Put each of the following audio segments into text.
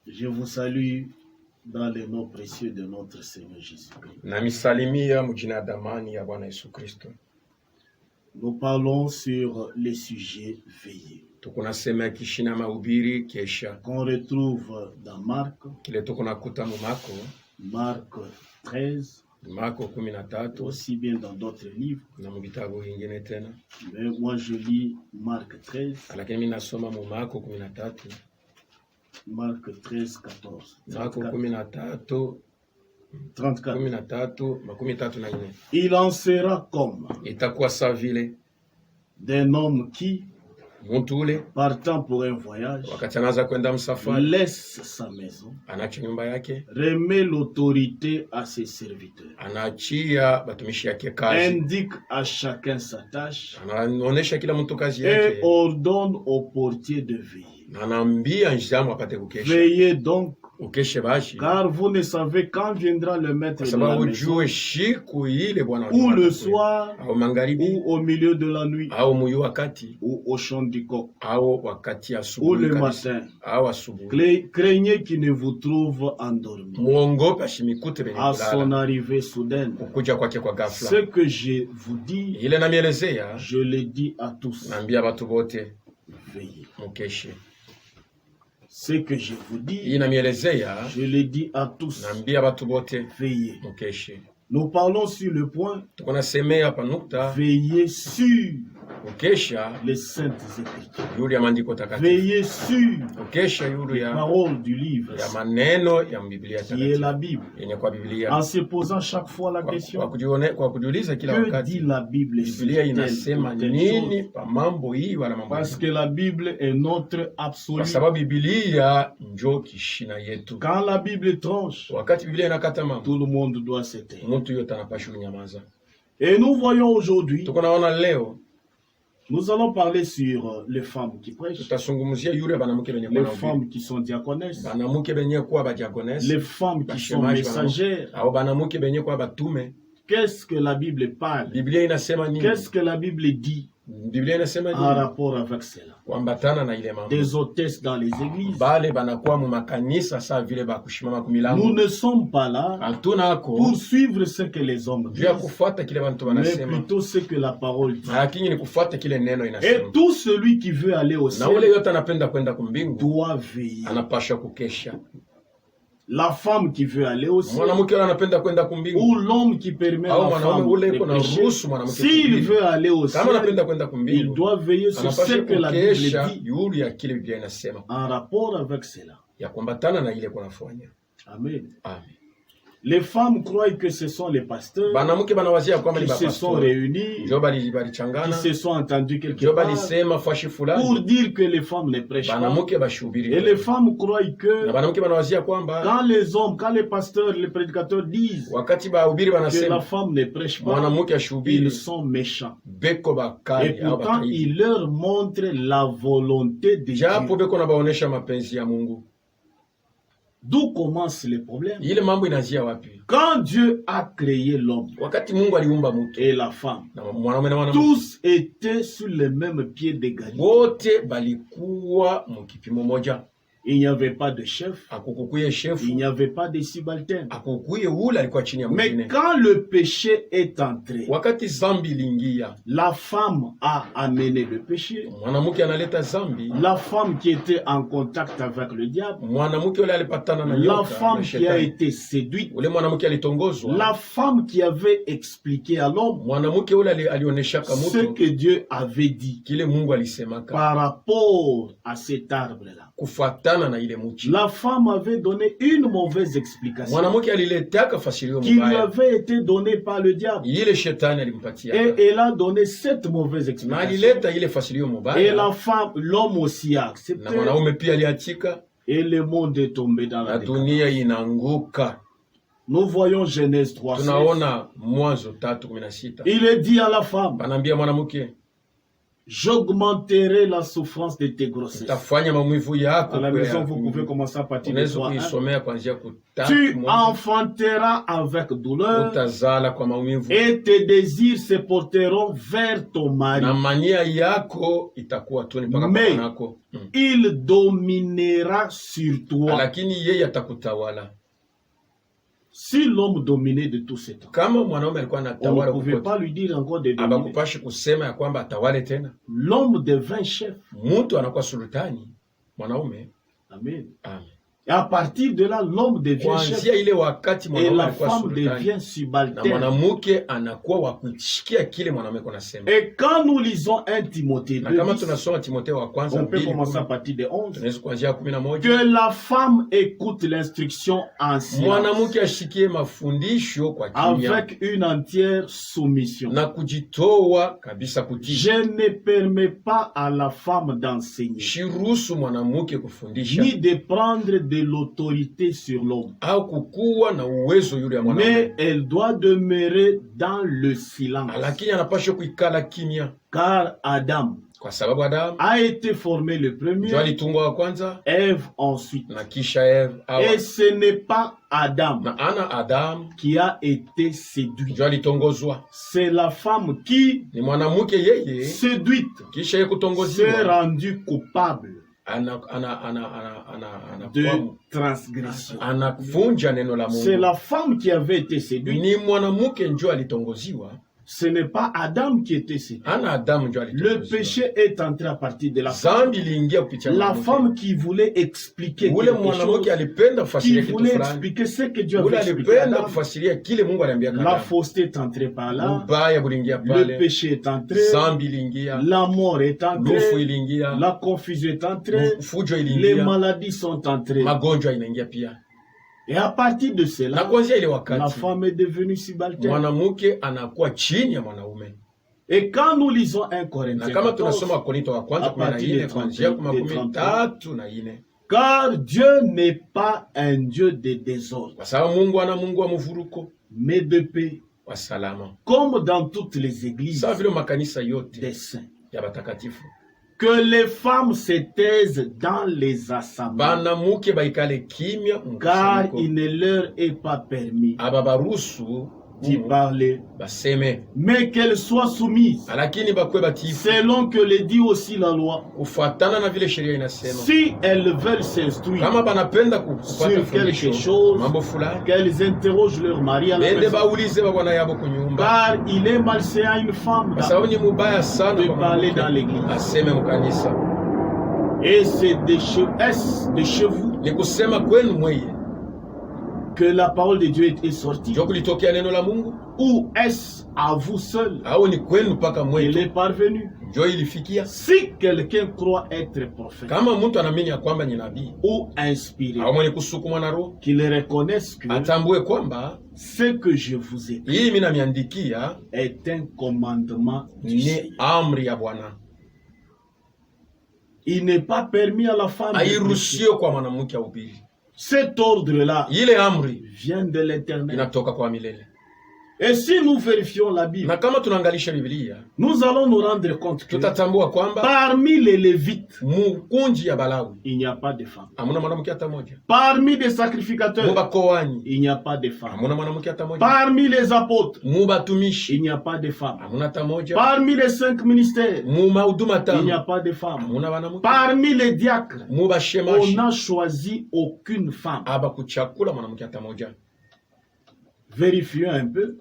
Je vous salue dans le nom précieux de notre Seigneur Jésus-Christ. Namisalimia mjina damani ya Bwana Yesu Kristo. Nous parlons sur les sujets veillés. Tukunasema kishina mahubiri kesha. Qu'on retrouve dans Marc. Kile tukunakuta mu Marc 13. Marko 13. Aussi bien dans d'autres livres. Na mu vitabu vingine tena. Mais moi je lis Marc 13. Lakini mimi nasoma mu Marko 13. Marc 13, 14. Marko 13, 34. Il en sera comme itakuwa sawa vile d'un homme qui, mtu partant pour un voyage, wakati anaanza kwenda msafari, laisse sa maison, anaacha nyumba yake, remet l'autorité à ses serviteurs, anaachia batumishi yake kazi, indique à chacun sa tâche, anaonesha kila mtu kazi et yake, ordonne au portier de veiller. Anaambia njamu apate kukesha. Veillez donc, ukeshe bashi, car vous ne savez quand viendra le maître de la maison, ou le soir, ou au milieu de la nuit, ou au chant du coq, ou le matin. Craignez qu'il ne vous trouve endormi à son arrivée soudaine. Ce que je vous dis, je le dis à tous. Veillez. Ce que je vous dis, je le dis à tous. Veillez. Nous parlons sur le point. Veillez sur les saintes écritures. Veillez sur les paroles du livre qui est la Bible. En se posant chaque fois la question, que dit la Bible sur telle chose? Parce que la Bible est notre absolu. Quand la Bible tranche, tout le monde doit se taire. Et nous voyons aujourd'hui, nous allons parler sur les femmes qui prêchent, les femmes qui sont diaconesses, les femmes qui sont messagères. Qu'est-ce que la Bible parle? Qu'est-ce que la Bible dit en rapport avec cela? Des hôtesses dans les églises. Nous ne sommes pas là pour suivre ce que les hommes disent, mais plutôt ce que la parole dit. Et tout celui qui veut aller au ciel doit veiller. La femme qui veut aller au ciel, ou l'homme qui permet à la femme de pécher, s'il veut aller au ciel, il doit veiller sur ce que la Bible dit en rapport avec cela. Amen. Les femmes croient que ce sont les pasteurs qui se sont réunis, qui se sont entendus quelque part pour dire que les femmes ne prêchent pas. Et les femmes croient que quand les hommes, quand les pasteurs, les prédicateurs disent que la femme ne prêche pas, ils sont méchants. Et pourtant, ils leur montrent la volonté de Dieu. D'où commence le problème? Quand Dieu a créé l'homme et la femme, tous étaient sur le même pied d'égalité. Il n'y avait pas de chef, il n'y avait pas de subalterne. Mais quand le péché est entré, la femme a amené le péché. La femme qui était en contact avec le diable, la femme qui a été séduite, la femme qui avait expliqué à l'homme ce que Dieu avait dit par rapport à cet arbre-là. La femme avait donné une mauvaise explication qui lui avait été donnée par le diable. Et elle a donné cette mauvaise explication. Et la femme, l'homme aussi a accepté. Et le monde est tombé dans la décadence. Nous voyons Genèse 3. Il est dit à la femme, J'augmenterai la souffrance de tes grossesses. À la maison, vous pouvez commencer à partir de 3. Tu enfanteras avec douleur et tes désirs se porteront vers ton mari. Mais il dominera sur toi. Si l'homme dominait de tout ce temps, on ne pouvait pas lui dire encore de dominer. L'homme devint chef. Amen. Et à partir de là, l'homme devient chef et la femme devient subalterne. Et quand nous lisons 1 Timothée 2, on peut commencer à partir de 11, que la femme écoute l'instruction en silence avec une entière soumission. Je ne permets pas à la femme d'enseigner, ni de prendre de l'autorité sur l'homme, mais elle doit demeurer dans le silence, car Adam a été formé le premier, Ève ensuite, et ce n'est pas Adam qui a été séduit, c'est la femme qui, séduite, s'est rendue coupable de transgression. C'est la femme qui avait été séduite. Ce n'est pas Adam qui était séduit. Le péché est entré à partir de la femme. La femme qui voulait expliquer quelque chose, qui voulait expliquer ce que Dieu avait expliqué à Adam. La fausseté est entrée par là. Le péché est entré. La mort est entrée. La confusion est entrée. Les maladies sont entrées. Et à partir de cela, la femme est devenue subalterne. Et quand nous lisons 1 Corinthiens 14, à partir de 33, car Dieu n'est pas un Dieu de désordre, mais de paix, comme dans toutes les églises des saints. Que les femmes se taisent dans les assemblées, car il ne leur est pas permis d'y parler, mais qu'elles soient soumises, selon que le dit aussi la loi. Si elles veulent s'instruire sur quelque chose, qu'elles interrogent leur mari à la maison, car il est malsain à une femme de parler dans l'église. Et c'est de chez vous que la parole de Dieu est sortie, ou est-ce à vous seul qu'il est parvenu? Si quelqu'un croit être prophète ou inspiré, qu'il reconnaisse que ce que je vous écris est un commandement du Seigneur. Il n'est pas permis à la femme de prêcher. Cet ordre-là vient de l'Éternel. Et si nous vérifions la Bible, nous allons nous rendre compte que parmi les Lévites, il n'y a pas de femmes. Parmi les sacrificateurs, il n'y a pas de femmes. Parmi les apôtres, il n'y a pas de femmes. Parmi les 5 ministères, il n'y a pas de femmes. Parmi les diacres, on n'a choisi aucune femme. Vérifions un peu.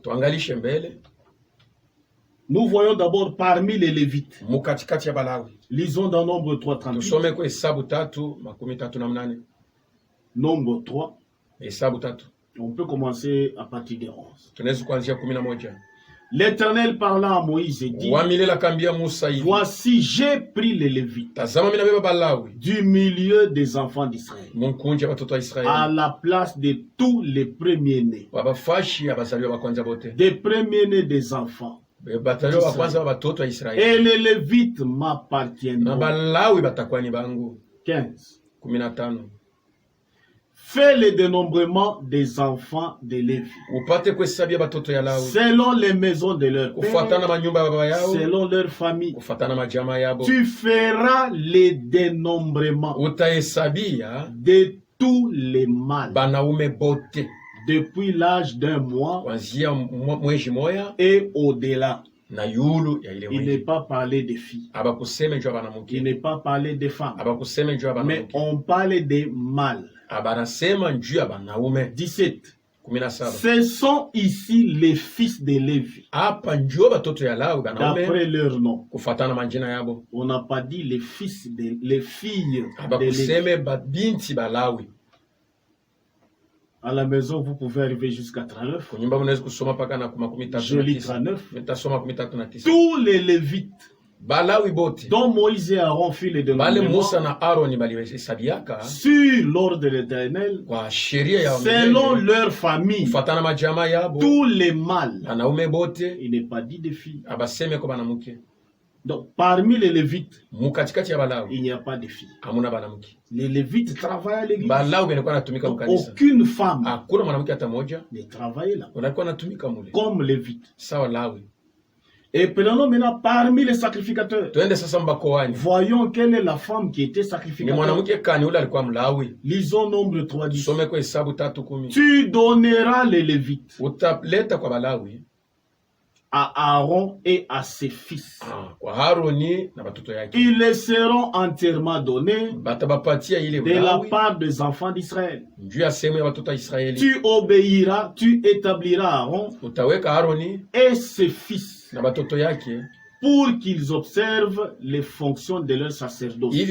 Nous voyons d'abord parmi les Lévites. Lisons dans Nombre 3, 38. Nombre 3. On peut commencer à partir de 11. L'Éternel parla à Moïse et dit, voici, j'ai pris les Lévites du milieu des enfants d'Israël à la place de tous les premiers-nés, des premiers-nés des enfants. Et les Lévites m'appartiendront. 15. Fais le dénombrement des enfants de Lévi selon les maisons de leur père, selon leur famille. Tu feras le dénombrement de tous les mâles depuis l'âge d'un mois et au-delà. Il n'est pas parlé des filles. Il n'est pas parlé des femmes. Mais on parle des mâles. 17. Ce sont ici les fils de Lévi. D'après leur nom. On n'a pas dit les filles de Lévi. À la maison, vous pouvez arriver jusqu'à 39. Je lis 39. Tous les Lévites dont Moïse et Aaron firent le dénombrement sur l'ordre de l'Éternel, selon leur famille, tous les mâles. Il n'est pas dit des filles. Donc, parmi les Lévites, il n'y a pas de filles. Les Lévites travaillent à l'église. Donc, aucune femme ne travaille là. Comme Lévites. Et prenons maintenant parmi les sacrificateurs. Voyons quelle est la femme qui était sacrificateur. Lisons Nombre 3:10. Tu donneras les Lévites à Aaron et à ses fils. Ils les seront entièrement donnés de la part des enfants d'Israël. Tu obéiras, tu établiras Aaron et ses fils pour qu'ils observent les fonctions de leur sacerdoce. Et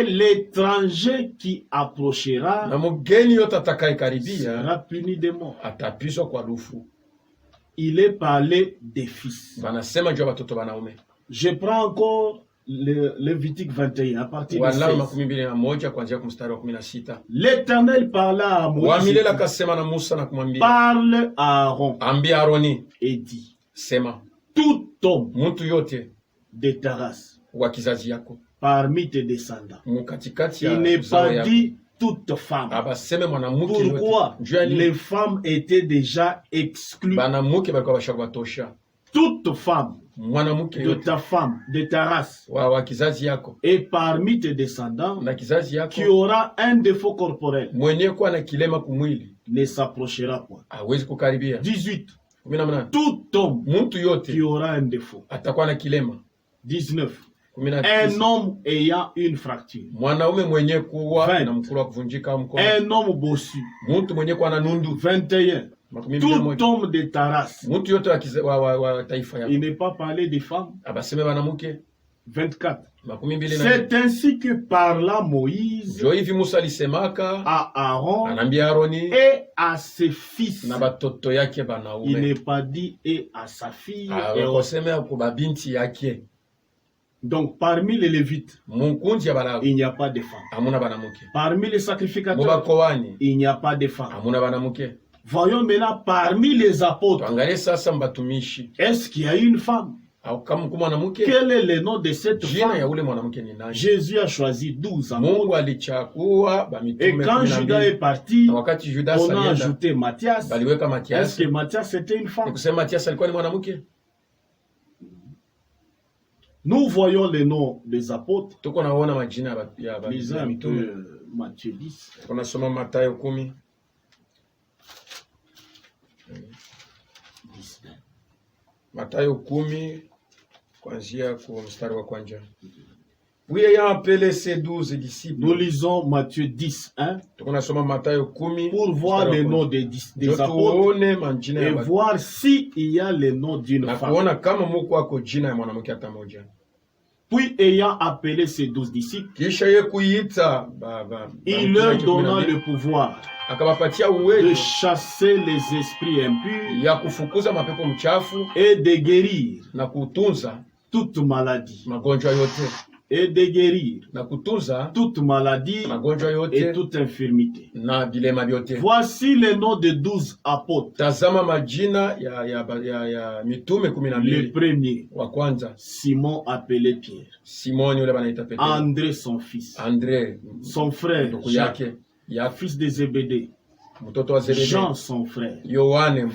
l'étranger qui approchera sera puni de mort. Il est parlé des fils. Je prends encore le Lévitique 21 à partir de 16. L'Éternel parla à Moïse, parle à Aaron et dit, tout homme de ta race parmi tes descendants. Il n'est pas dit toute femme. Pourquoi? Les femmes étaient déjà exclues. Toute femme de ta femme, de ta race, et parmi tes descendants, qui aura un défaut corporel, ne s'approchera point. 18. Tout homme qui aura un défaut. 19. Un homme ayant une fracture. 20. Un homme bossu. 21. Tout homme de ta race. Il n'est pas parlé des femmes. 24. C'est ainsi que parla Moïse à Aaron et à ses fils. Il n'est pas dit et à sa fille. Donc parmi les Lévites, il n'y a pas de femmes. Parmi les sacrificateurs, il n'y a pas de femmes. Voyons maintenant parmi les apôtres, est-ce qu'il y a une femme? Quel est le nom de cette femme? Jésus a choisi 12 apôtres. Et quand Judas est parti, on a ajouté Matthias. Est-ce que Matthias était une femme? Nous voyons les noms des apôtres. Lisons un peu Matthieu 10. Mathayo 10 kuanzia kwa mstari wa kwanza. Puis ayant appelé ses 12 disciples. Nous lisons Matthieu 10, hein, pour voir les noms des apôtres et voir s'il y a les noms d'une femme. Puis ayant appelé ses 12 disciples, il leur donna le pouvoir de chasser les esprits impurs et de guérir toute maladie. et de guérir na kutunza toute maladie magonjwa yote et toute infirmité. na vilema vyote. Voici les noms de 12 apôtres. Tazama majina ya mitume 12. Le premier, wa kwanza Simon appelé Pierre. Simoni yule banaita Petro. André son fils. André son frère Jacques, fils de Zébédée. Mtoto wa Zebedee. Jean son frère. Yohane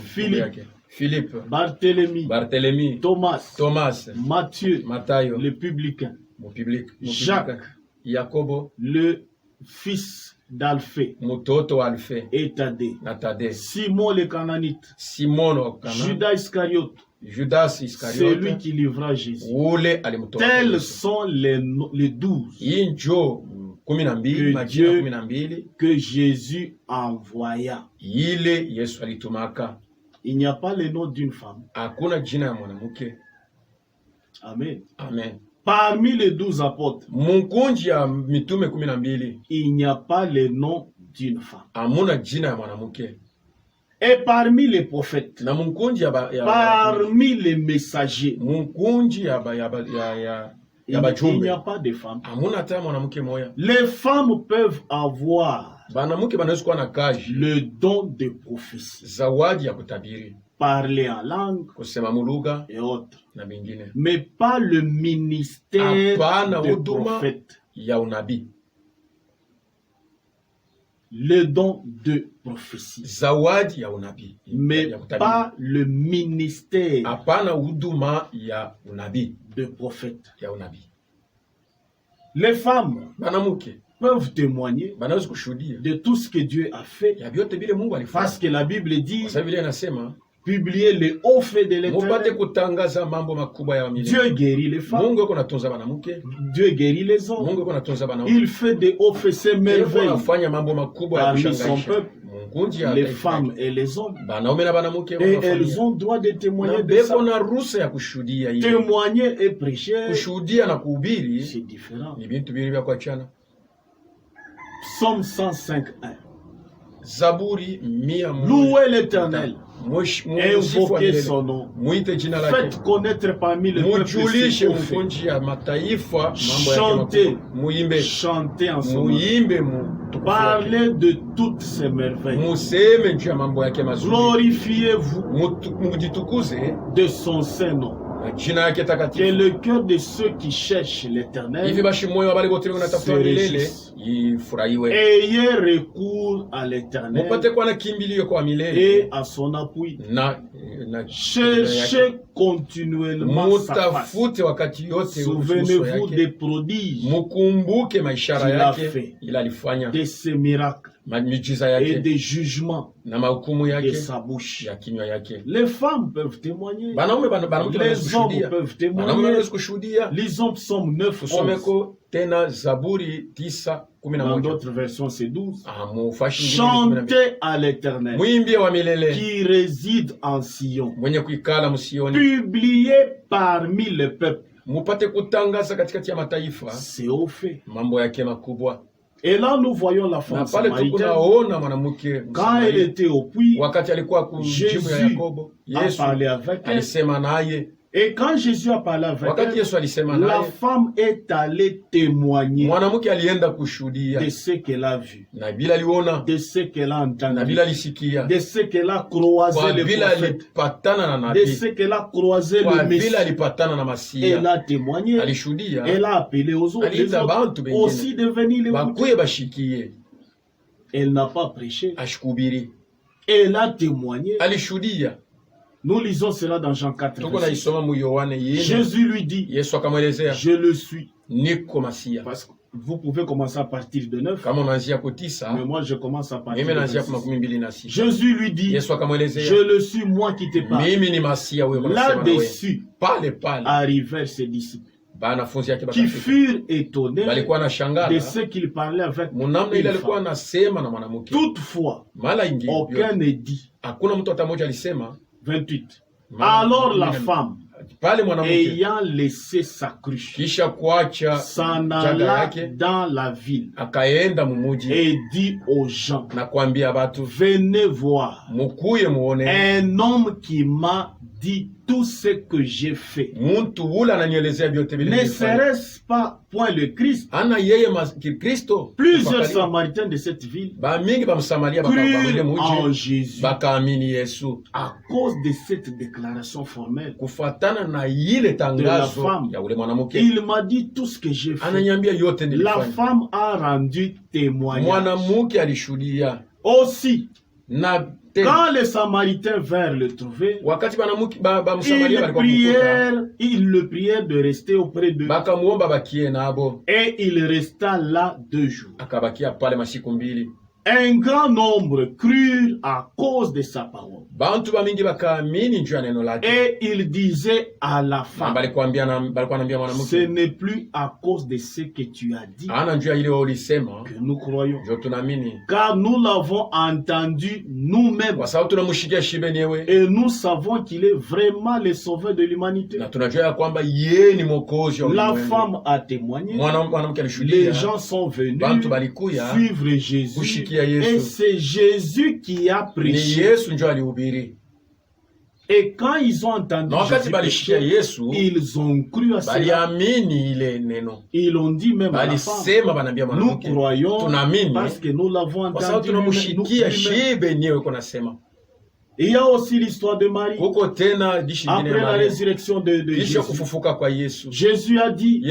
Philippe. Barthélemy. Thomas. Matthieu. Matayo. Le publicain. Jacques. Yakobo. Le fils d'Alphée. Mtoto wa Alphée. Et Thaddée. Thaddée. Simon le Cananite. Judas Iscariote. Celui qui livra Jésus. Tels sont les 12 que Jésus envoya. Il n'y a pas le nom d'une femme. Amen. Amen. Parmi les 12 apôtres, il n'y a pas le nom d'une femme. Et parmi les prophètes, parmi les messagers, il n'y a pas de femmes. Les femmes peuvent avoir le don de prophétie, parler en langue et autres, mais pas le ministère de prophète. Le don de prophétie, mais pas le ministère de prophète. Les femmes peuvent témoigner de tout ce que Dieu a fait, parce que la Bible dit: publier les hauts faits de l'Éternel. Dieu guérit les femmes. Dieu guérit les hommes. Il fait des hauts faits, ces merveilles parmi son peuple, les femmes et les hommes. Et elles ont droit de témoigner de ça. Témoigner et prêcher, c'est différent. Psaume 105:1. Louez l'Éternel. Invoquez son nom. Faites connaître parmi le peuple ses hauts faits. Chantez en son nom. Parlez de toutes ses merveilles. Glorifiez-vous de son saint nom. Que le cœur de ceux qui cherchent l'Éternel se réjouisse. Ayez recours à l'Éternel et à son appui. Cherchez continuellement sa face. Souvenez-vous des prodiges qu'il a fait, de ses miracles et des jugements de sa bouche. Les femmes peuvent témoigner. Les hommes peuvent témoigner. Lisons Psaume 9:11. Dans d'autres versions, c'est 12. Chantez à l'Éternel qui réside en Sion. Publiez parmi le peuple ses hauts faits. Et là, nous voyons la femme samaritaine. Quand elle était au puits, Jésus a parlé avec elle. Et quand Jésus a parlé avec elle, la femme est allée témoigner de ce qu'elle a vu, de ce qu'elle a entendu, de ce qu'elle a croisé le prophète, de ce qu'elle a croisé le Messie. Elle a témoigné, elle a appelé aux autres, les autres aussi de venir l'écouter. Elle n'a pas prêché, elle a témoigné. Nous lisons cela dans Jean 4. Jésus lui dit: je le suis. Parce que vous pouvez commencer à partir de 9. Mais moi je commence à partir de 6. Jésus lui dit: je le suis, moi qui te parle. Là-dessus arrivèrent ses disciples, qui furent étonnés de ce qu'il parlait avec une femme. Toutefois, aucun ne dit. 28. Alors la femme, ayant laissé sa cruche, s'en alla dans la ville et dit aux gens: venez voir un homme qui m'a dit tout ce que j'ai fait. Ne serait-ce pas point le Christ? Plusieurs Samaritains de cette ville crurent en Jésus à cause de cette déclaration formelle de la femme. Il m'a dit tout ce que j'ai fait. La femme a rendu témoignage. Aussi, quand les Samaritains vinrent le trouver, ils le prièrent de rester auprès d'eux. Et il resta là 2 jours. Un grand nombre crurent à cause de sa parole. Et il disait à la femme, ce n'est plus à cause de ce que tu as dit que nous croyons, car nous l'avons entendu nous-mêmes. Et nous savons qu'il est vraiment le sauveur de l'humanité. La femme a témoigné. Les gens sont venus suivre Jésus. Et c'est Jésus qui a prêché. Et quand ils ont entendu Jésus, ils ont cru à cela. Ils ont dit même à la femme, nous croyons parce que nous l'avons entendu. Il y a aussi l'histoire de Marie. Après la résurrection de Jésus, Jésus a dit,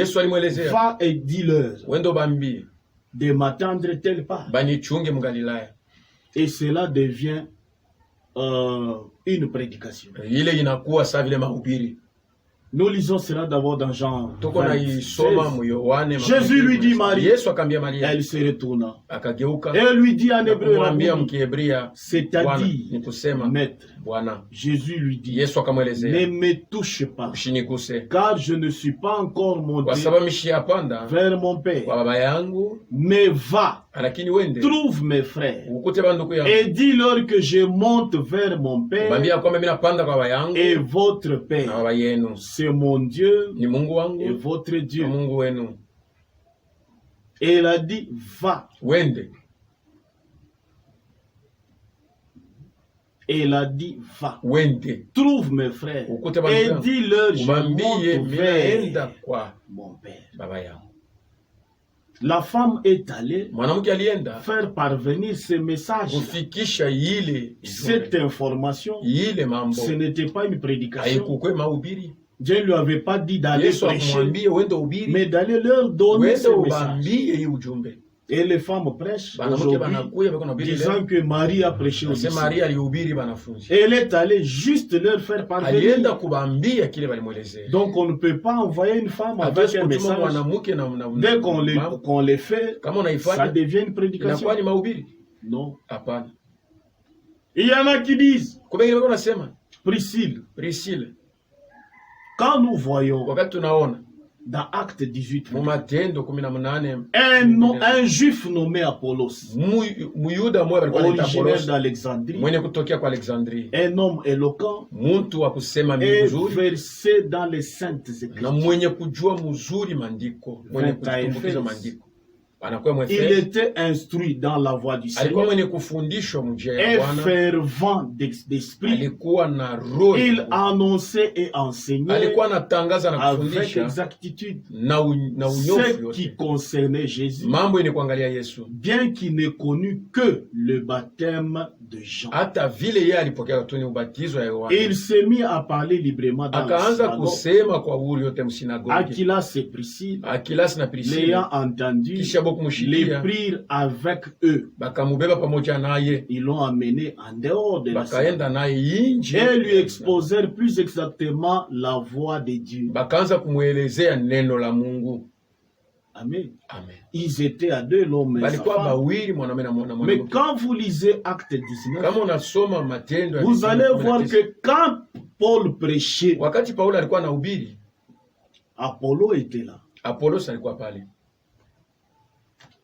va et dis-leur de m'attendre telle part. Et cela devient une prédication. Nous lisons cela d'abord dans Jean 16. Jésus lui dit Marie. Elle se retourna. Et lui dit en hébreu, c'est-à-dire, maître. Jésus lui dit, ne me touche pas, car je ne suis pas encore monté vers mon Père. Mais va, trouve mes frères et dis-leur que je monte vers mon Père et votre Père. C'est mon Dieu et votre Dieu. Et il a dit, va. Et il a dit, va. Trouve mes frères et dis-leur, je monte vers mon Père. La femme est allée faire parvenir ce message. Cette information, ce n'était pas une prédication. Dieu ne lui avait pas dit d'aller prêcher, mais d'aller leur donner ce message. Et les femmes prêchent aujourd'hui, disant que Marie a prêché aussi. Et elle est allée juste leur faire parvenir. Donc on ne peut pas envoyer une femme avec un message. Dès qu'on les fait, ça devient une prédication. Non. Il y en a qui disent, Priscille, quand nous voyons dans Acte 18, un juif nommé Apollos, originaire d'Alexandrie, un homme éloquent et versé dans les saintes écritures, il était instruit dans la voie du Seigneur et fervent d'esprit. Il annonçait et enseignait avec exactitude ce qui concernait Jésus, bien qu'il n'ait connu que le baptême de Jean. Il s'est mis à parler librement dans la synagogue. Aquilas et Priscille, l'ayant entendu, les prirent avec eux. Ils l'ont amené en dehors de la synagogue et lui exposèrent plus exactement la voix de Dieu. Amen. Ils étaient à 2, l'homme et sa femme. Mais quand vous lisez Acte 19, vous allez voir que quand Paul prêchait, Apollo était là.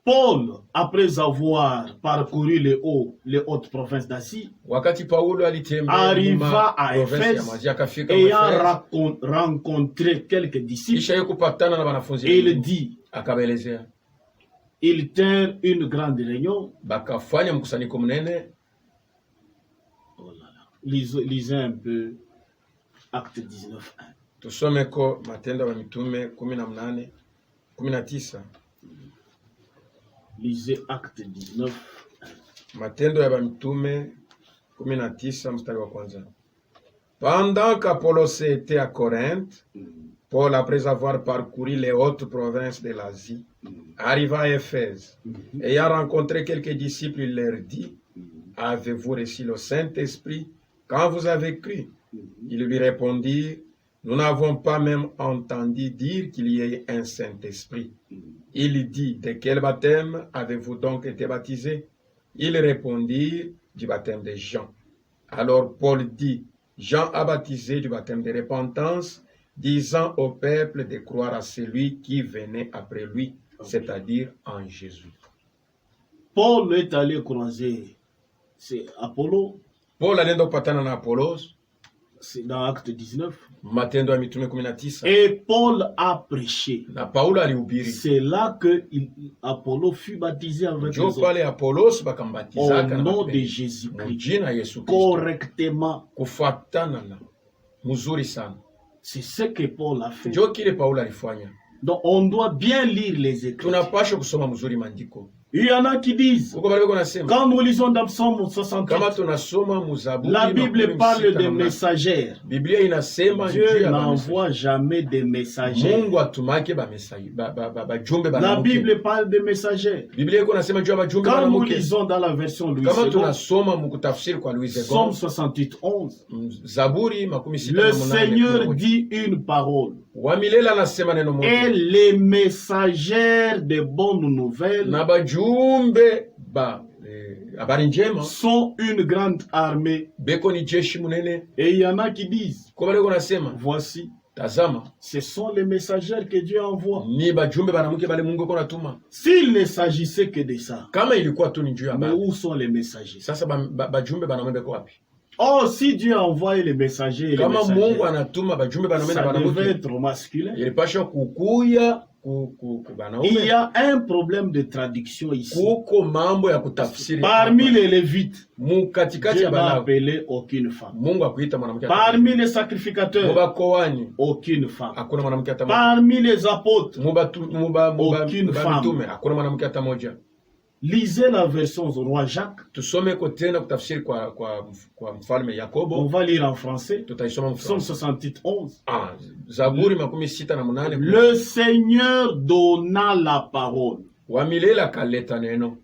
Paul, après avoir parcouru les hautes provinces d'Asie, arriva à Éphèse, ayant rencontré quelques disciples, et il dit, ils tinrent une grande réunion. Lisez un peu Acte 19. Tusomeko Matendo ya Mitume 19. Lisez Acte 19. Matendo ya Mitume 19 mstari wa kwanza. Pendant qu'Apollos était à Corinthe, Paul, après avoir parcouru les hautes provinces de l'Asie, arriva à Éphèse. Ayant rencontré quelques disciples, il leur dit: avez-vous reçu le Saint-Esprit quand vous avez cru? Ils lui répondirent: nous n'avons pas même entendu dire qu'il y ait un Saint-Esprit. Il dit: de quel baptême avez-vous donc été baptisés? Ils répondirent: du baptême de Jean. Alors Paul dit: Jean a baptisé du baptême de repentance, disant au peuple de croire à celui qui venait après lui, c'est-à-dire en Jésus. Paul est allé croiser, c'est Apollo. Paul alienda kupatana na Apollos. C'est dans Acte 19. Matendo ya Mitume 19. Et Paul a prêché. Na Paulo alihubiri. C'est là que Apollo fut baptisé avec les autres. Au nom de Jésus-Christ. Correctement. Kufuatana na mzuri sana. C'est ce que Paul a fait. Ndio kile Paulo alifanya. Donc on doit bien lire les Écritures. Tunapaswa kusoma mzuri maandiko. Il y en a qui disent, quand nous lisons dans Psaume 68, la Bible parle des messagers. Dieu n'envoie jamais des messagers. La Bible parle des messagers. Quand nous lisons dans la version Louis II, Psaume 68, 11, le Seigneur dit une parole. Et les messagers de bonnes nouvelles sont une grande armée. Et il y en a qui disent, voici, ce sont les messagers que Dieu envoie. S'il ne s'agissait que de ça, mais où sont les messagers? Oh, si Dieu a envoyé les messagers, ça devait être masculin. Il y a un problème de traduction ici. Parmi les Lévites, Dieu n'a appelé aucune femme. Parmi les sacrificateurs, aucune femme. Parmi les apôtres, aucune femme. Lisez la version Roi Jacques. On va lire en français. Psaume 68, 11. Le Seigneur donna la parole.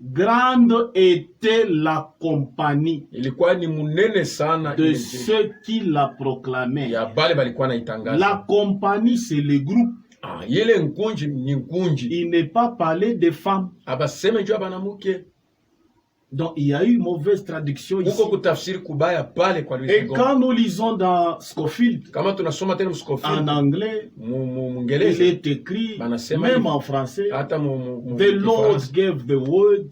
Grande était la compagnie de ceux qui la proclamaient. La compagnie, c'est le groupe. Il n'est pas parlé des femmes. Donc il y a eu une mauvaise traduction ici. Et quand nous lisons dans Scofield, en anglais, il est écrit, même en français, the Lord gave the word,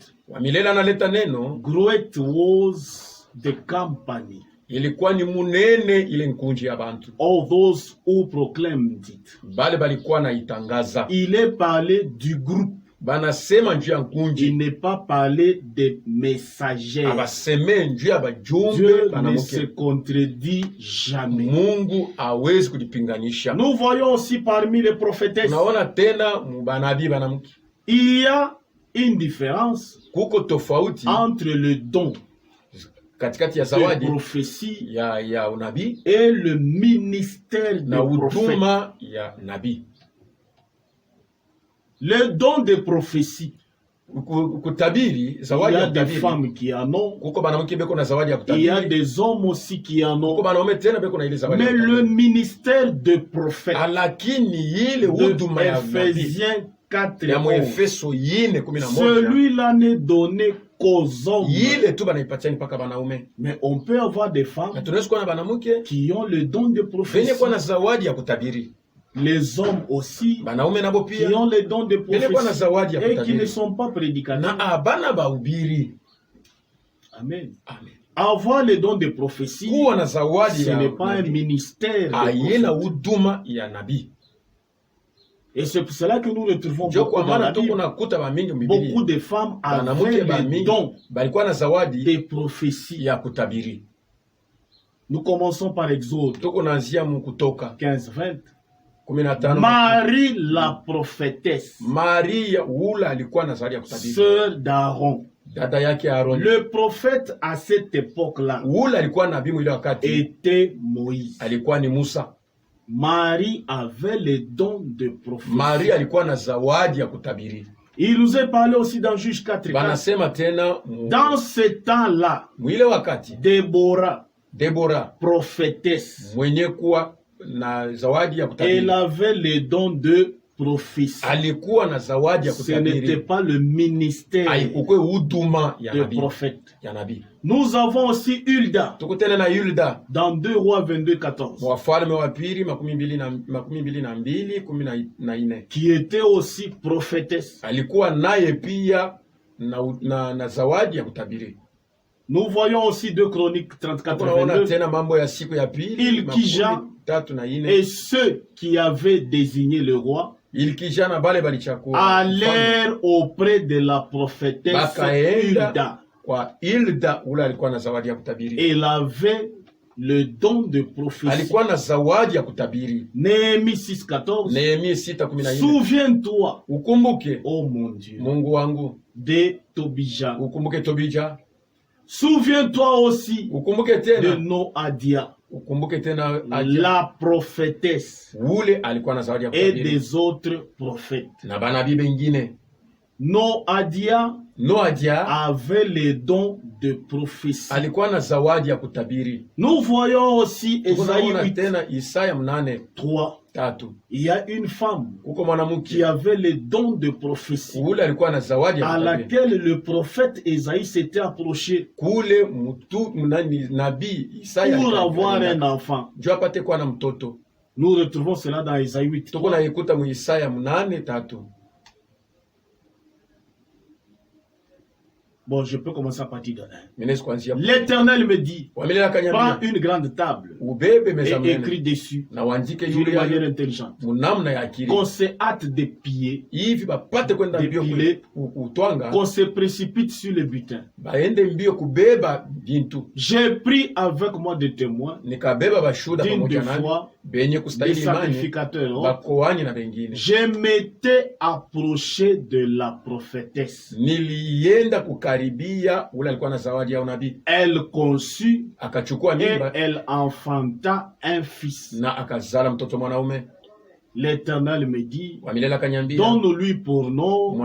great was the company. Ilikuwa ni munene ile nkunji ya bantu. All those who proclaimed it. Bale balikuwa na itangaza. Il est parlé du groupe. Banasema njuu ya nkunji. Il n'est pas parlé des messagers. Abaseme njuu ya bajumbe. Dieu ne se contredit jamais. Mungu hawezi kujipinganisha. Nous voyons aussi parmi les prophétesses. Tunaona tena mubanabii banamuke. Il y a une différence. Kuko tofauti entre le don katikati ya zawadi prophétie ya unabii et le ministère na huduma ya nabii. Le don de prophétie, kutabiri, zawadi ya kutabiri. Il y a des femmes qui en ont. Kuko banamuke beko na zawadi ya kutabiri. Il y a des hommes aussi qui en ont. Kuko banaume tena beko na ile zawadi. Mais le ministère de prophète, lakini ile huduma ya Ephésiens 4, celui-là n'est donné qu'aux hommes. Mais on peut avoir des femmes qui ont le don de prophétie. Les hommes aussi qui ont le don de prophétie et qui ne sont pas prédicateurs. Amen. Avoir le don de prophétie, ce n'est pas un ministère de prophète. Et c'est pour cela que nous retrouvons beaucoup de femmes avaient le don de prophétie. Nous commençons par Exode 15-20. Marie la prophétesse, sœur d'Aaron. Le prophète à cette époque-là était Moïse. Marie avait le don de prophétie. Il nous est parlé aussi dans Juge 4. Dans ce temps-là, Déborah, prophétesse, elle avait le don de prophétie. Ce n'était pas le ministère de prophète. Nous avons aussi Hulda dans 2 Rois 22-14 qui était aussi prophétesse. Nous voyons aussi 2 Chroniques 34-22. Ilkija et ceux qui avaient désigné le roi allèrent auprès de la prophétesse Hulda. Elle avait le don de prophétie. Néhémie 6-14. Souviens-toi, oh mon Dieu, de Tobija. Souviens-toi aussi de Noadia, la prophétesse, et des autres prophètes. Noadia avait les dons de prophétie. Nous voyons aussi Esaïe 8:3. Il y a une femme qui avait les dons de prophétie à laquelle le prophète Esaïe s'était approché pour avoir un enfant. Nous retrouvons cela dans Esaïe 8. Bon, je peux commencer à partir de 1. L'Éternel me dit, prends une grande table et écris dessus d'une manière intelligente. Qu'on se hâte de piller, qu'on se précipite sur le butin. J'ai pris avec moi des témoins, d'une fois, des sacrificateurs. Je m'étais approché de la prophétesse. Elle conçut et elle enfanta un fils. L'Éternel me dit, donne-lui pour nom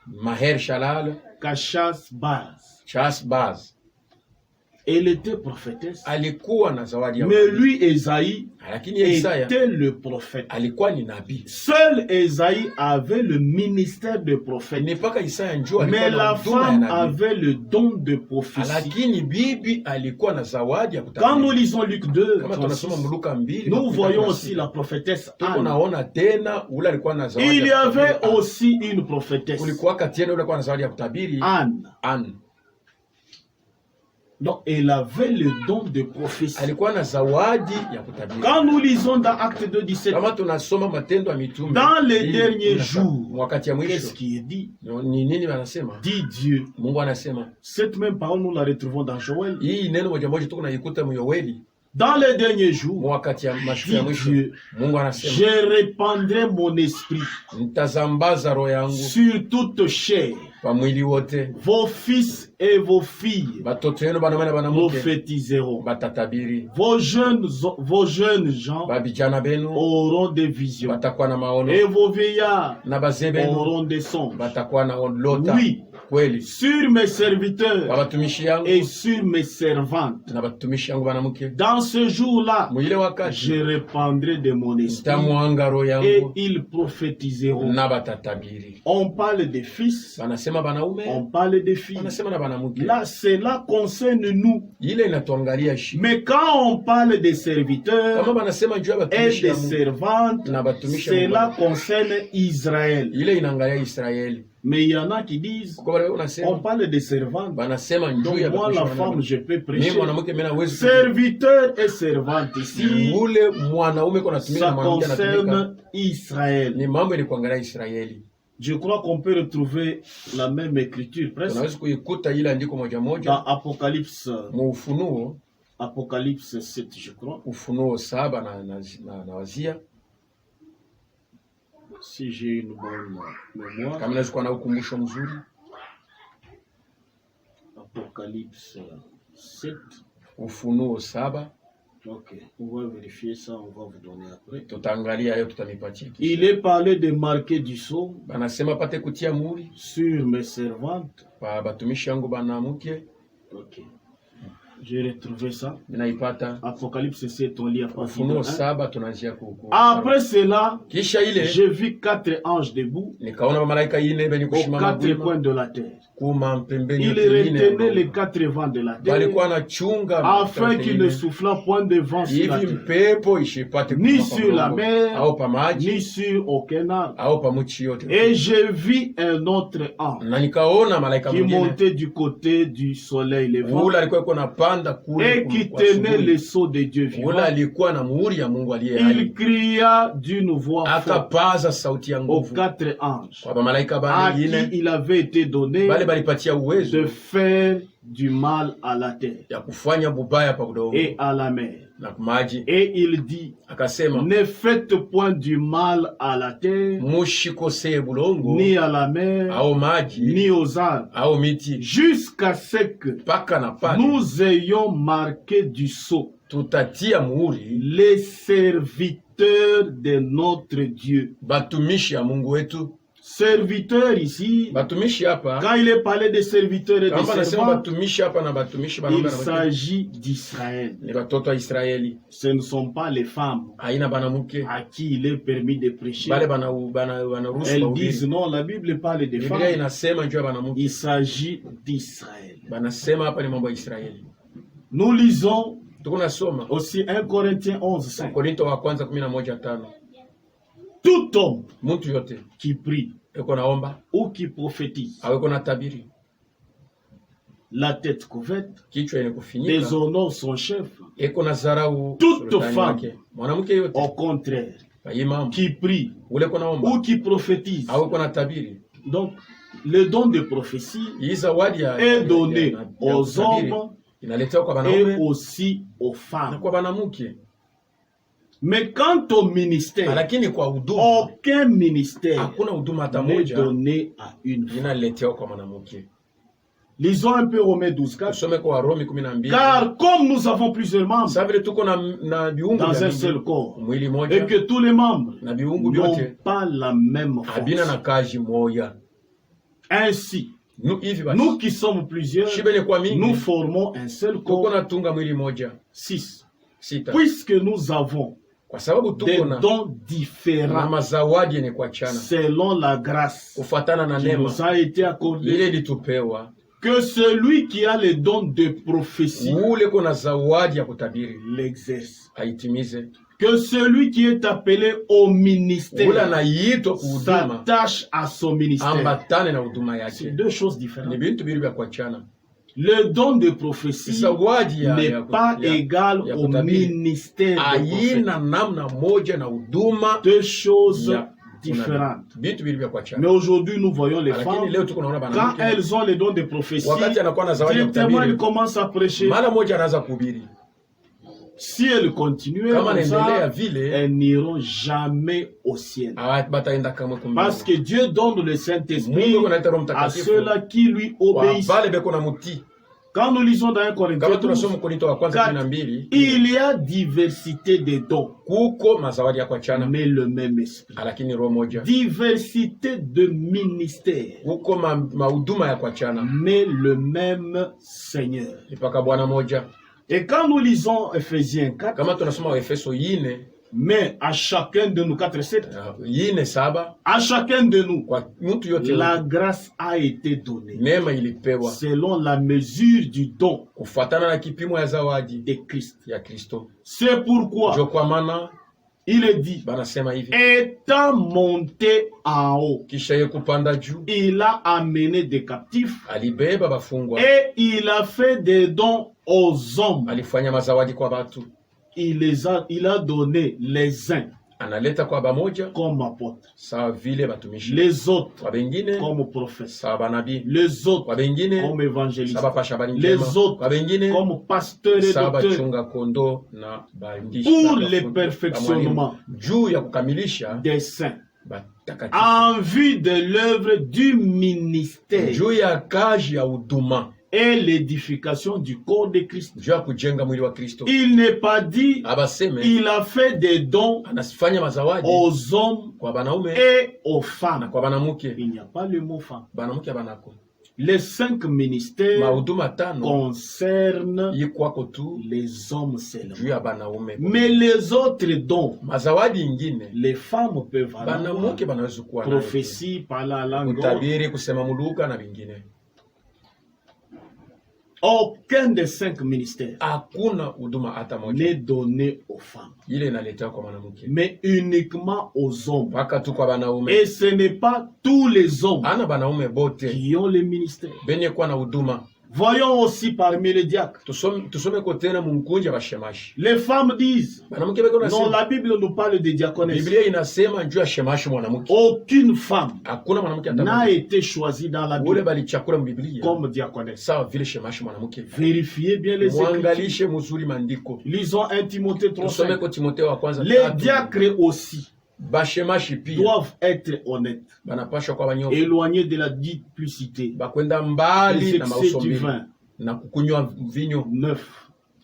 Maher-Shalal Kashas-Baz. Elle était prophétesse. Mais lui, Esaïe, était le prophète. Seul Esaïe avait le ministère de prophète. Mais la femme avait le don de prophétie. Quand nous lisons Luc 2, nous voyons aussi la prophétesse Anne. Il y avait aussi une prophétesse, Anne. Donc, elle avait le don de prophétie. Quand nous lisons dans Acte 2:17, dans les derniers jours, qu'est-ce qui est dit? Dit Dieu. Cette même parole, nous la retrouvons dans Joël. Dans les derniers jours, dit Dieu, je répandrai mon esprit sur toute chair. Vos fils et vos filles prophétiseront. Vos jeunes gens auront des visions. Et vos vieillards auront des songes. Oui, sur mes serviteurs et sur mes servantes. Dans ce jour-là, je répandrai de mon esprit et ils prophétiseront. On parle des fils, on parle des filles. Là, cela concerne nous. Mais quand on parle des serviteurs et des servantes, cela concerne Israël. Mais il y en a qui disent, on parle des servantes. Donc moi, la femme, je peux prêcher. Serviteurs et servantes ici, ça concerne Israël. Je crois qu'on peut retrouver la même écriture presque dans Apocalypse. Apocalypse 7, je crois. Si j'ai une bonne mémoire. Apocalypse 7. Ok, on va vérifier ça, on va vous donner après. Il est parlé de marquer du sceau sur mes servantes. Ok. J'ai retrouvé ça. Apocalypse 7, on lit à partir de 1. Après cela, j'ai vu 4 anges debout aux 4 coins de la terre. Il retenait les 4 vents de la terre afin qu'il ne soufflât point de vent sur la terre, ni sur la mer, ni sur aucun arbre. Et j'ai vu un autre ange qui montait du côté du soleil levant et qui tenait le sceau de Dieu vivant. Il cria d'une voix forte aux 4 anges à qui il avait été donné de faire du mal à la terre et à la mer. Et il dit, ne faites point du mal à la terre, ni à la mer, ni aux arbres, jusqu'à ce que nous ayons marqué du sceau les serviteurs de notre Dieu. Serviteur ici, quand il est parlé des serviteurs et des servants, il s'agit d'Israël. Ce ne sont pas les femmes à qui il est permis de prêcher. Elles disent non, la Bible parle des femmes. Il s'agit d'Israël. Nous lisons aussi 1 Corinthiens 11, 5. Tout homme qui prie ou qui prophétise, la tête couverte, déshonore son chef. Toute femme, au contraire, qui prie ou qui prophétise. Donc, le don de prophétie est donné aux hommes et aussi aux femmes. Mais quant au ministère, aucun ministère n'est donné à une femme. Lisons un peu Romains 12, 4. Car comme nous avons plusieurs membres dans un seul corps, et que tous les membres n'ont pas la même force, ainsi, nous qui sommes plusieurs, nous formons un seul corps. 6. Puisque nous avons des dons différents selon la grâce qui nous a été accordée, que celui qui a les dons de prophétie l'exerce, que celui qui est appelé au ministère s'attache à son ministère. C'est deux choses différentes. Le don de prophétie n'est pas égal au ministère de prophétie. Deux choses différentes. Mais aujourd'hui, nous voyons les femmes, quand elles ont les dons de prophétie, directement elles commencent à prêcher. Si elles continuent comme ça, elles n'iront jamais au ciel. Parce que Dieu donne le Saint-Esprit à ceux-là qui lui obéissent. Quand nous lisons dans 1 Corinthiens 12, il y a diversité de dons, mais le même esprit. Diversité de ministères, mais le même Seigneur. Et quand nous lisons Ephésiens 4, mais à chacun de nous, 4-7, à chacun de nous, la grâce a été donnée selon la mesure du don de Christ. C'est pourquoi il est dit, étant monté en haut, il a amené des captifs et il a fait des dons aux hommes. Il a donné les uns analeta kwa bamoja comme apôtres, sawa vile batumishi, les autres kwa bengine comme prophètes, sawa banabii, les autres kwa bengine comme évangélistes, sawa pasha habari les njema, autres kwa bengine comme pasteurs et sawa docteurs, bachunga kondo na baandishi, pour le perfectionnement juu ya kukamilisha des saints, batakatifu, en vue de l'œuvre du ministère juu ya kazi ya huduma et l'édification du corps de Christ. juu ya kujenga mwili wa Kristo. Il n'est pas dit, Abaseme il a fait des dons anasifanya mazawadi aux hommes kwa banaume et aux na femmes. kwa banamuke. Il n'y a pas le mot femme. Banamuke banako Les 5 ministères mahuduma tano concernent yikwako tu les hommes seulement. juu ya banaume, Mais les autres dons, mazawadi ingine les femmes peuvent avoir. banamuke banaweza kuwa nayo. Prophétie, parler la langue. Kutabiri, kusema muluka na vingine. Aucun des 5 ministères Hakuna huduma hata moja n'est donné aux femmes, ile inaletea kwa mwanamke, mais uniquement aux hommes. mpaka tu kwa banaume. Et ce n'est pas tous les hommes Ana banaume bote qui ont le ministère. benye kuwa na huduma. Voyons aussi parmi les diacres. Tusome ko tena munkunja bashemashi. Les femmes disent, Banamuke beko non, nasema, la Bible nous parle de diaconesses. Biblia inasema juu ya shemashi mwanamke. Aucune femme Hakuna mwanamke hata n'a mmoja été choisie dans la ule Bible balichakula mbiblia comme diaconesse. sawa vile shemashi mwanamke. Vérifiez bien les Écritures. Muangalishe mzuri maandiko. Lisons 1 Timothée Tusome 3:5. ko Timotheo wa kwanza Les 3. diacres aussi Bashemashi pia doivent être honnêtes, banapashwa kwa banyofu, éloignés de la duplicité, bakwenda mbali des na excès du mausombili vin. na kukunywa vinyo. 9.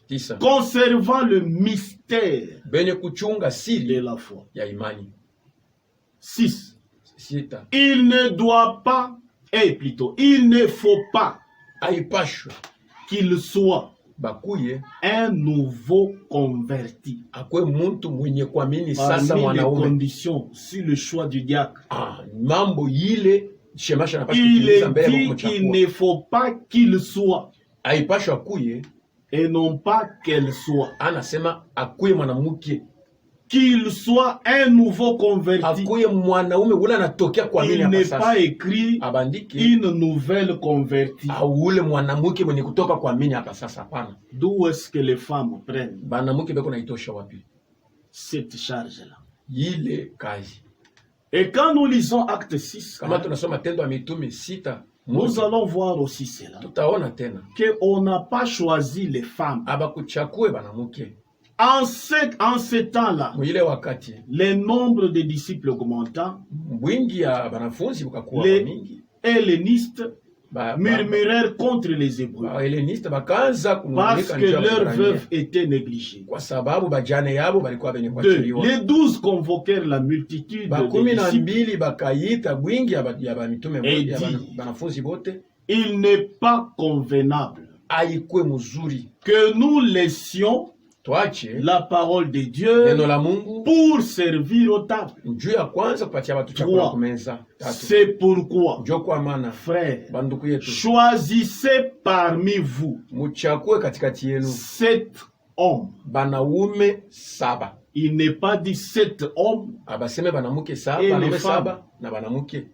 9. Conservant le mystère Benye kuchunga de siri la foi. ya imani. 6. 6. Il ne doit pas, il ne faut pas Aipashwe qu'il soit bakuye un nouveau converti. akwe muntu mwenye kuamini sasa Parmi les mwanaume. conditions sur le choix du diacre, Mambo ile shemasha anapaswa il kutimiza est mbele ya dit kumchagua. qu'il ne faut pas qu'il soit Aipashwe akuye, et non pas qu'elle soit. anasema akuye mwanamke, Qu'il soit un nouveau converti. akuye mwanaume ule anatokea kuamini Il hapa n'est sasa. pas écrit Abandike une nouvelle convertie. au ule mwanamke mwenye kutoka kuamini hapa sasa, hapana. D'où est-ce que les femmes prennent Banamuke beko naitosha wapi cette charge-là? ile kazi? Et quand nous lisons Acte 6, Kama tunasoma Tendo ya Mitume 6, nous allons voir aussi cela. tutaona tena Qu'on n'a pas choisi les femmes. abakuchakue banamuke. En ce temps-là, Mwile wakati le nombre de disciples augmentant, bwingi ya banafunzi bukakuwa les mingi, hellénistes murmurèrent contre les Hébreux Baheleniste bakaanza parce kunung'unika que njia ya leurs Waebrania, veuves étaient négligées. kwa sababu bajane yabo balikuwa benye 2. kuachiliwa. Les 12 convoquèrent la multitude Bakumi des na disciples. mbili bakaita bwingi ya bamitume Et ya dit, banafunzi bote, il n'est pas convenable aikwe mzuri que nous laissions tuache la parole de Dieu neno la Mungu pour servir aux tables. njuu ya kwanza kupatia watu chakula 3. kumeza. 3. C'est pourquoi, Njo kwa maana frères, banduku yetu, choisissez parmi vous muchakue katikati yenu 7 hommes. banaume 7. Il n'est pas dit 7 hommes, Abaseme banamuke 7, Et banaume les femmes. 7 na banamuke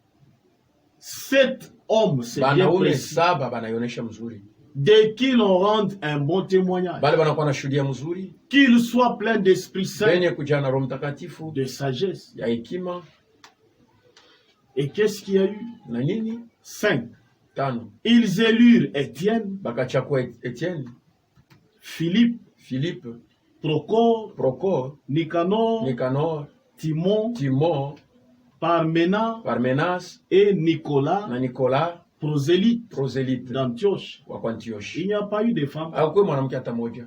7 hommes, c'est bien banaume précis, 7 banayonesha mzuri, de qui l'on rende un bon témoignage, bale banakuwa na shuhudia mzuri, qu'ils soient pleins d'Esprit Saint, benye kujaa na Roho Mtakatifu, de sagesse. ya hekima Et qu'est-ce qu'il y a eu? na nini. 5. 5. Ils élurent Étienne, Bakachakua Etienne, Philippe, Philippe, Procor, Procor, Nicanor, Nicanor, Timon, Timon, Parménas Parmenas et Nicolas, na Nicolas, prosélyte proselite d'Antioche. wa Antioche. Il n'y a pas eu de femmes. Hakuna mwanamke hata moja.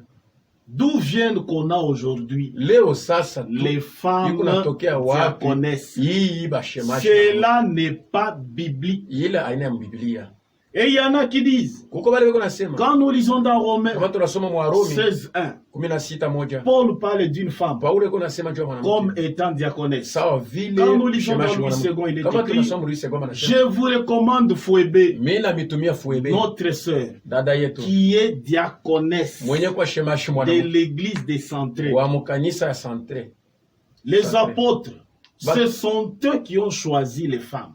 D'où viennent qu'on a aujourd'hui Leo sasa tu les femmes iko natokea wapi diaconesses? hii bashemashi? Cela n'est pas biblique. Ile aina ya Biblia. Et il y en a qui disent, Kuko bale beko nasema quand nous lisons dans Romains kama tunasoma mu Warumi 16:1, 16:1, Paul parle d'une femme Paulo iko nasema juu ya comme mwanamke étant diaconesse. sawa vile Quand nous lisons shemashi dans Louis mwanamke. II, il est Kama écrit, tunasoma Louis II anasema je vous recommande Phoebe, mimi namitumia Fuebe notre sœur, dada yetu qui est diaconesse mwenye kwa shemashi de mwanamke l'église des Centrés. wa mukanisa ya Centre. Les Centré. apôtres Ce sont eux qui ont choisi les femmes.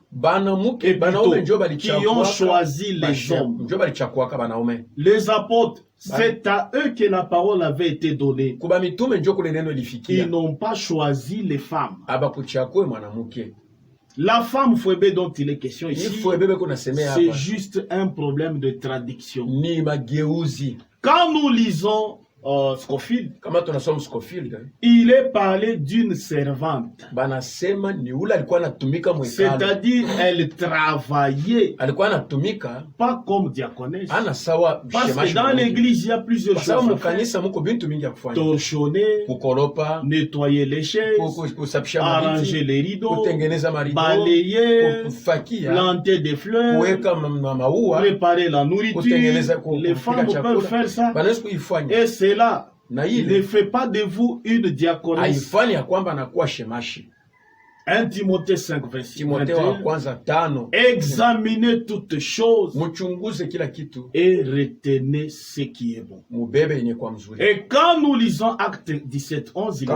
Et plutôt, qui ont choisi les hommes. Les apôtres, c'est à eux que la parole avait été donnée. Ils n'ont pas choisi les femmes. La femme Fouébé dont il est question ici, c'est juste un problème de traduction. Quand nous lisons Scofield, il est parlé d'une servante. C'est-à-dire, elle travaillait pas comme diaconesse. Parce que dans l'église, il y a plusieurs choses à faire. Torchonner, nettoyer les chaises, arranger les rideaux, balayer, planter des fleurs, préparer la nourriture. Les femmes peuvent faire ça. Et c'est là, il ne fait pas de vous une diaconesse. 1 Timothée 5, verset 21. Examinez toutes choses et retenez ce qui est bon. Et quand nous lisons Acte 17, 11, il dit,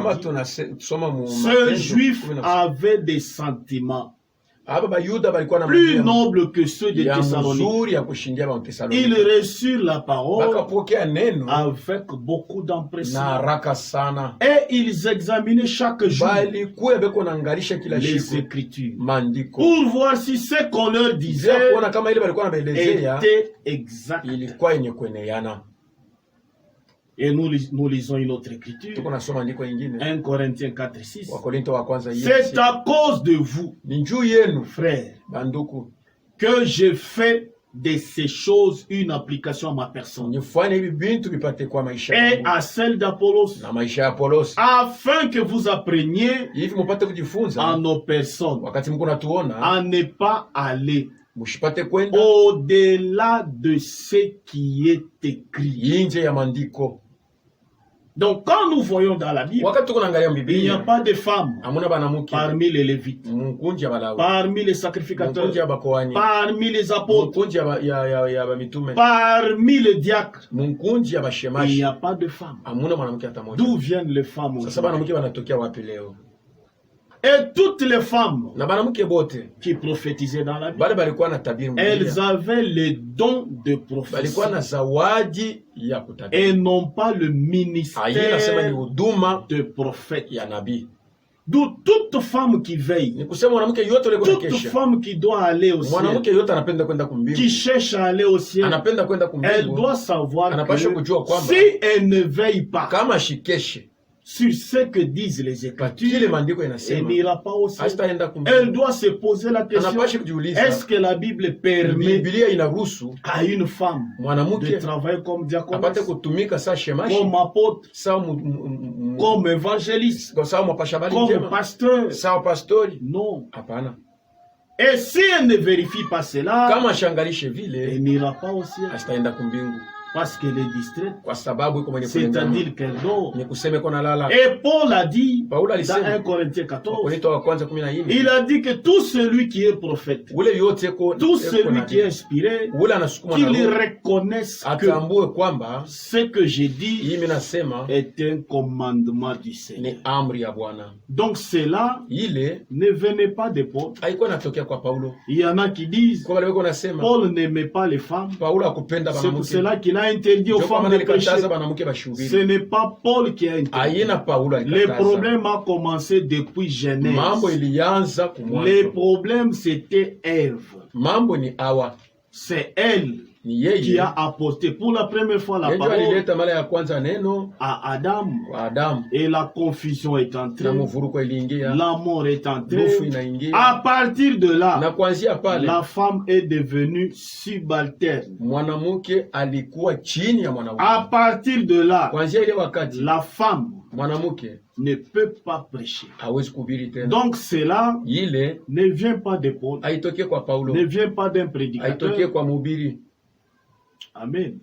ce juif avait des sentiments plus noble que ceux de Thessalonique. Ils reçurent la parole avec beaucoup d'empressement. Et ils examinaient chaque jour les Écritures pour voir si ce qu'on leur disait était exact. Et nous lisons une autre écriture, 1 Corinthiens 4, 6. C'est à cause de vous, frères, que je fais de ces choses une application à ma personne et à celle d'Apollos, afin que vous appreniez à nos personnes à ne pas aller au-delà de ce qui est écrit. Donc, quand nous voyons dans la Bible, il n'y a pas de femmes parmi les Lévites, parmi les sacrificateurs, parmi les apôtres, parmi les diacres. Il n'y a pas de femmes. D'où viennent les femmes aujourd'hui? Et toutes les femmes qui prophétisaient dans la Bible, elles avaient le don de prophétie et non pas le ministère de prophète. D'où toute femme qui veille, toute femme qui doit aller au ciel, qui cherche à aller au ciel, elle doit savoir que si elle ne veille pas sur ce que disent les Écritures, elle n'ira pas au ciel. Elle doit se poser la question, est-ce que la Bible permet à une femme de travailler comme diaconesse, comme apôtre, comme évangéliste, comme pasteur? Non. Et si elle ne vérifie pas cela, elle n'ira pas au ciel. Parce qu'elle est distraite, c'est-à-dire qu'elle dort. Et Paul a dit dans 1 Corinthiens 14, il a dit que tout celui qui est prophète, tout celui qui est inspiré, qu'il reconnaisse que ce que j'ai dit est un commandement du Seigneur. Donc cela ne venait pas de Paul. Il y en a qui disent Paul n'aimait pas les femmes, c'est pour cela qu'il a interdit aux femmes de pécher. Ce n'est pas Paul qui a interdit. Le problème a commencé depuis Genèse. Le problème c'était Ève. C'est elle qui a apporté pour la première fois la parole à Adam. Et la confusion est entrée, la mort est entrée. À partir de là, la femme est devenue subalterne. À partir de là, la femme ne peut pas prêcher. Donc cela ne vient pas de Paul, ne vient pas d'un prédicateur. Amen.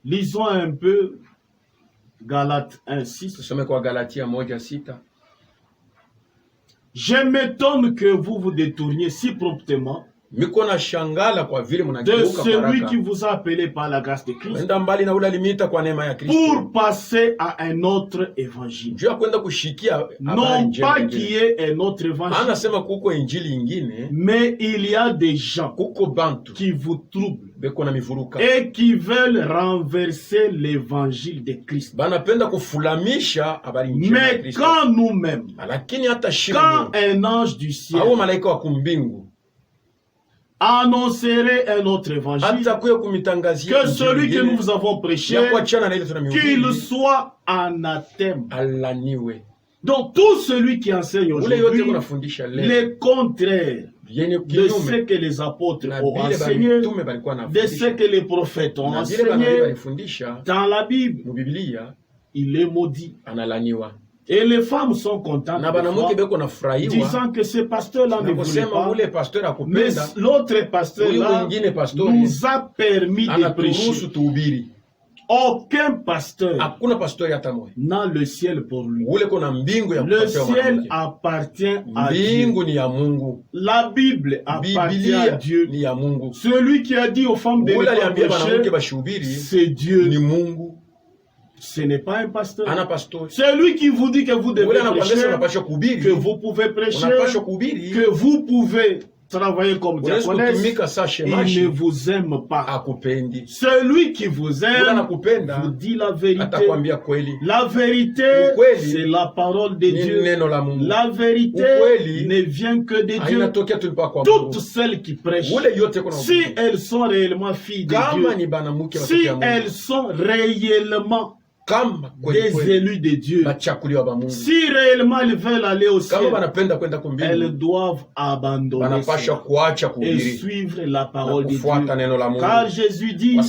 Lisons un peu Galates 1:6. Je m'étonne que vous vous détourniez si promptement de celui qui vous a appelé par la grâce de Christ pour passer à un autre évangile. Non pas qu'il y ait un autre évangile, mais il y a des gens qui vous troublent et qui veulent renverser l'évangile de Christ. Mais quand nous-mêmes, quand un ange du ciel annoncerait un autre évangile, que celui que nous avons prêché, qu'il soit anathème. Donc tout celui qui enseigne aujourd'hui le contraire de ce que les apôtres ont enseigné, de ce que les prophètes ont enseigné dans la Bible, il est maudit. Et les femmes sont contentes disant que ce pasteur-là ne voulait pas, mais l'autre pasteur-là nous a permis de prêcher. Aucun pasteur n'a le ciel pour lui. Le ciel appartient à Dieu. La Bible appartient à Dieu. Celui qui a dit aux femmes de ne pas prêcher, c'est Dieu. Ce n'est pas un pasteur. Celui qui vous dit que vous devez prêcher, que vous pouvez prêcher, que vous pouvez travailler comme diaconesse, il ne vous aime pas. Celui qui vous aime vous dit la vérité. La vérité, c'est la parole de Dieu. La vérité ne vient que de Dieu. Toutes celles qui prêchent, si elles sont réellement filles de Dieu, si elles sont réellement des élus de Dieu, si réellement ils veulent aller au ciel, elles doivent abandonner et suivre la parole de Dieu. Car Jésus dit, mes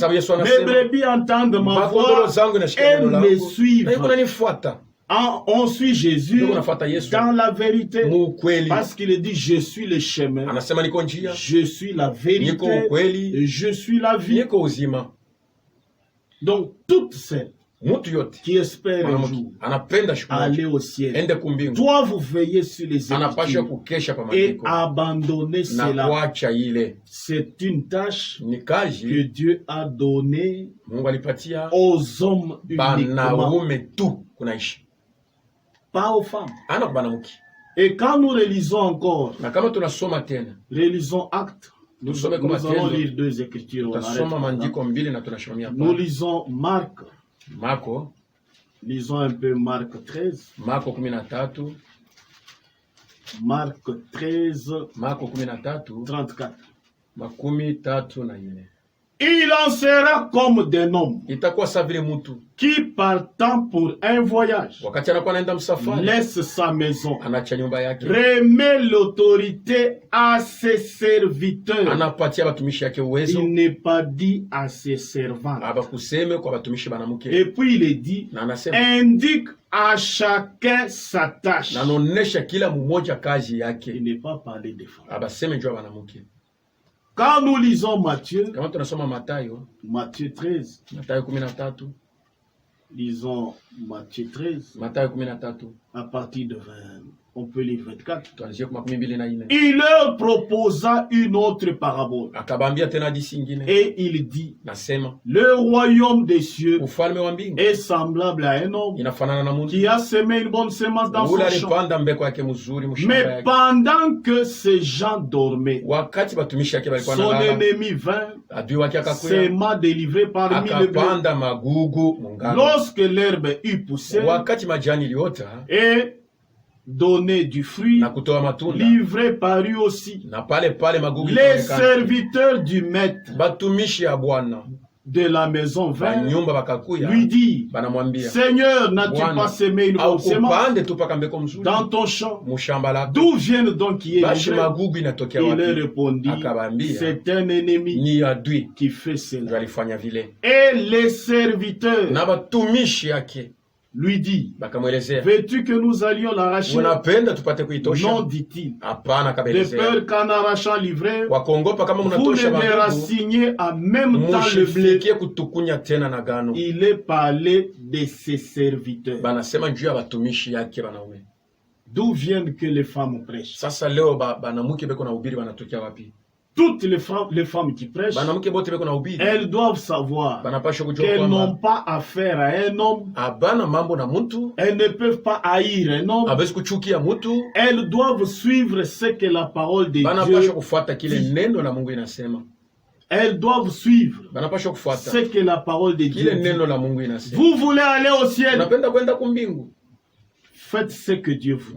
brebis entendent ma voix et me suivent. On suit Jésus dans la vérité, parce qu'il dit je suis le chemin, je suis la vérité et je suis la vie. Donc toutes celles qui espère un jour aller au ciel doivent veiller sur les Écritures et abandonner cela. C'est une tâche que Dieu a donnée aux hommes uniquement, pas aux femmes. Et quand nous relisons encore, relisons Actes, nous allons lire deux Écritures. Nous lisons Marc. Lisons un peu Marc 13. Marc 13, 34. Il en sera comme d'un homme qui, partant pour un voyage, laisse sa maison, remet l'autorité à ses serviteurs. Il n'est pas dit à ses servants. Et puis il est dit, indique à chacun sa tâche. Il n'est pas parlé de femmes. Quand nous lisons Matthieu, Matthieu 13, lisons Matthieu 13, à partir de 20, on peut lire 24. Il leur proposa une autre parabole. Et il dit, le royaume des cieux est semblable à un homme qui a semé une bonne semence dans son champ. Mais pendant que ces gens dormaient, son ennemi vint, s'aima délivré parmi les blés. Lorsque l'herbe eut poussé et donner du fruit, livré par lui aussi, les serviteurs du maître de la maison vint lui dit, Seigneur, n'as-tu pas semé une bonne semence dans ton champ? D'où viennent donc qui est livré? Il leur répondit, c'est un ennemi qui fait cela. Et les serviteurs lui dit, veux-tu que nous allions l'arracher? Non, dit-il, de peur qu'en arrachant l'ivraie, vous ne déracignez en même temps le blé. Il est parlé de ses serviteurs. D'où viennent que les femmes prêchent? toutes les femmes qui prêchent, elles doivent savoir qu'elles n'ont pas affaire à un homme. Elles ne peuvent pas haïr un homme. Elles doivent suivre ce que la parole de Dieu dit. Elles doivent suivre ce que la parole de Dieu dit. Vous voulez aller au ciel? Faites ce que Dieu vous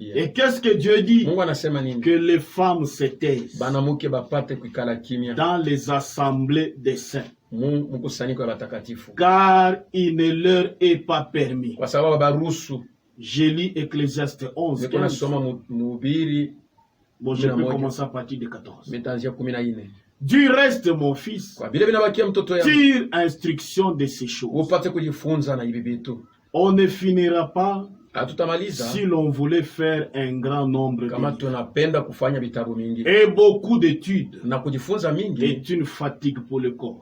dit. Et qu'est-ce que Dieu dit? Que les femmes se taisent dans les assemblées des saints. Car il ne leur est pas permis. Je lis Ecclésiaste 11. 15. Bon, je peux commencer à partir de 14. Du reste, mon fils, tire instruction de ces choses. On ne finira pas si l'on voulait faire un grand nombre de livres. Et beaucoup d'études est une fatigue pour le corps.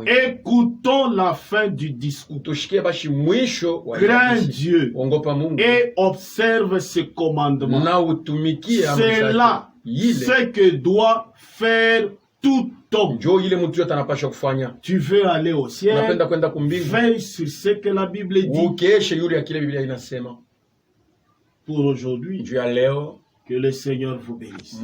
Écoutons la fin du discours. Crains Dieu et observe ses commandements. C'est là ce que doit faire tout homme. Tu veux aller au ciel, veille sur ce que la Bible dit. Pour aujourd'hui, que le Seigneur vous bénisse.